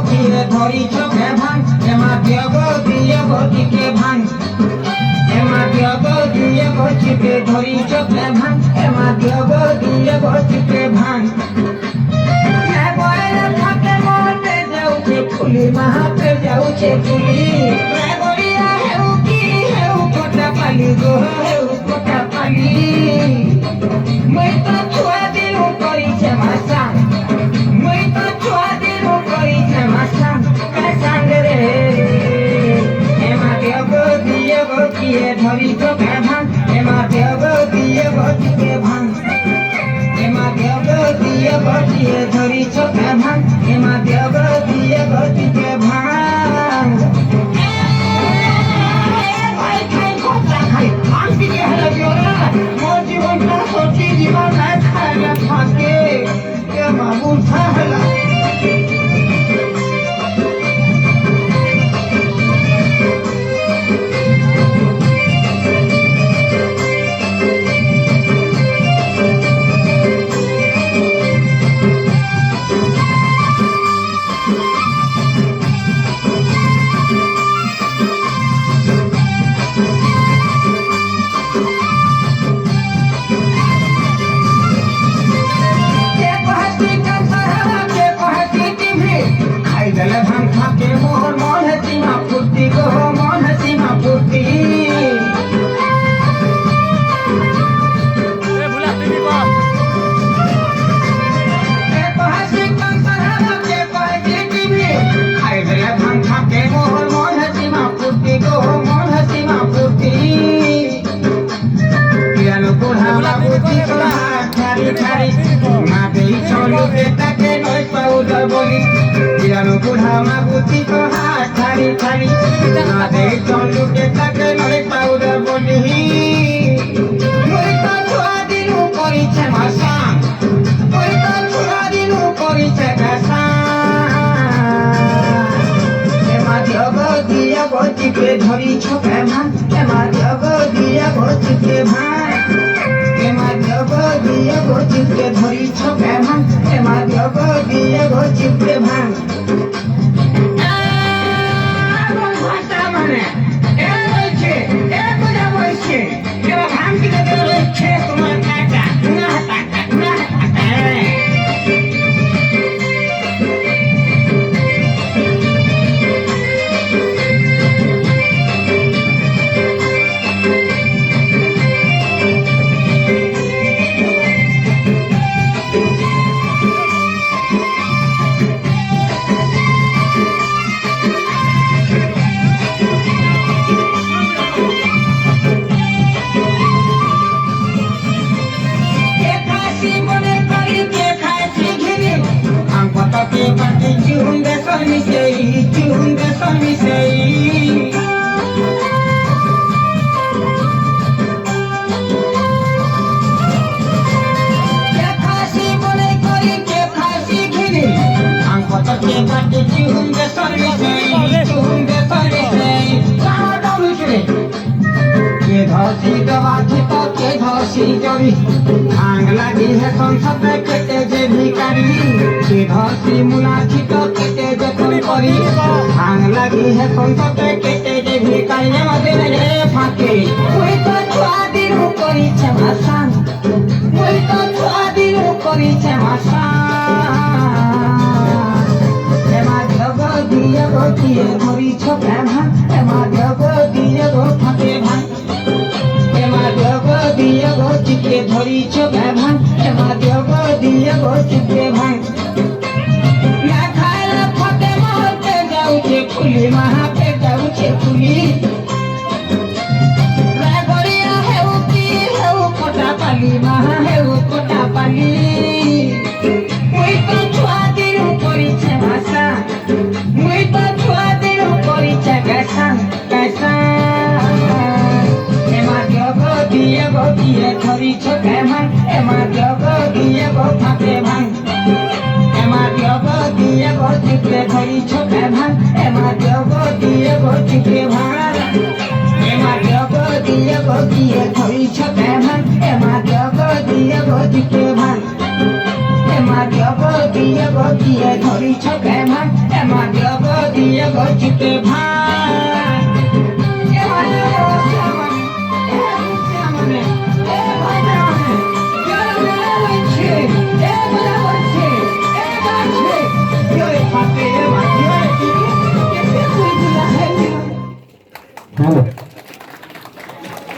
কিরে ধরি চোখে ভাঙ এমা দিয়ে গতিকে ভাঙ এমা দিয়ে গতিকে ধরি চোখে ভাঙ এমা দিয়ে গতিকে ভাঙ থাকে মতে যাউছে ফুলি মাহাতে যাউছে ফুলি গড়িয়া হেউ কি হেউ কোটা পালি গো হেউ কোটা পালি মই তো ছুয়া দিলু করিছে মাসা মই তো ছুয়া দিলু করিছে মাসা কাসাঙ্গ রে এমা দিয়ে গতিয়ে ধরি চোখে ভাঙ এমা দিয়ে গতিকে ভাঙ এমা দিয়ে গতিয়ে ধরি চোখে ভাঙ এমা দিয়ে গতিকে ভাঙ ভাই খাই কথা খাই আমি কি হলো জোরা মোর জীবনটা সত্যি জীবন না খাইলা থাকে এমা বুঝা হলা গেলে ভাঙ থাকে মোর মন সীমা ফুর্তি গো মন সীমা ফুর্তি বুঢ়া মাগুতি হাত ঠাৰি ঠাৰি মাদে চলুকে তাকে নয় পাউডার বলি মই তো ছোৱা দিনু কৰিছে মাছা মই তো ছোৱা দিনু কৰিছে গাছা এমা দিয়ে গতিকে ধৰি চোখে ভাঙ এমা দিয়ে গতিকে ভাঙ এমা দিয়ে গতিকে ধৰি চোখে ভাঙ এমা দিয়ে গতিকে ভাঙ ভাঙ লাগি হে সংসদে কেটে যে ভিকারি কে ধরছি মুলাচিত কেটে যে করি ভাঙ লাগি হে সংসদে কেটে যে ভিকারি আমাদের ফাঁকে ওই তো ছোৱা দিনু কৰিছে ভাষা ওই তো ছোৱা দিনু কৰিছে ভাষা এমা দিয়ে গতিয়ে ধৰি চোখে ভাঙ এমা দিয়ে গতিকে ভাঙ দিয়ে গতিকে ধরি চোখে ভাঙ এমা দিয়ে গতিকে ভাঙ না খাইলে ফটে মহতে যাউছে ফুলি মাহাতে যাউছে ফুলি গড়িয়া হেউ কি হেউ কোটা পালি মাহা হেউ কোটা পালি মই তো ছোৱা দিনু কৰিছে ভাষা মই তো ছোৱা দিনু কৰিছে গাছা গাছা দিয়ে গতিয়ে ধৰি চোখে ভাঙ এমা দিয়ে গতিকে ভাঙ এমা দিয়ে গতিকে ধৰি চোখে ভাঙ এমা দিয়ে গতিকে ভাঙ এমা দিয়ে গতিয়ে ধৰি চোখে ভাঙ এমা দিয়ে গতিকে ভাঙ এমা দিয়ে গতিয়ে দিয়ে ধরিছ কেমন এমা দেব দিয়ে গছিতে ভাই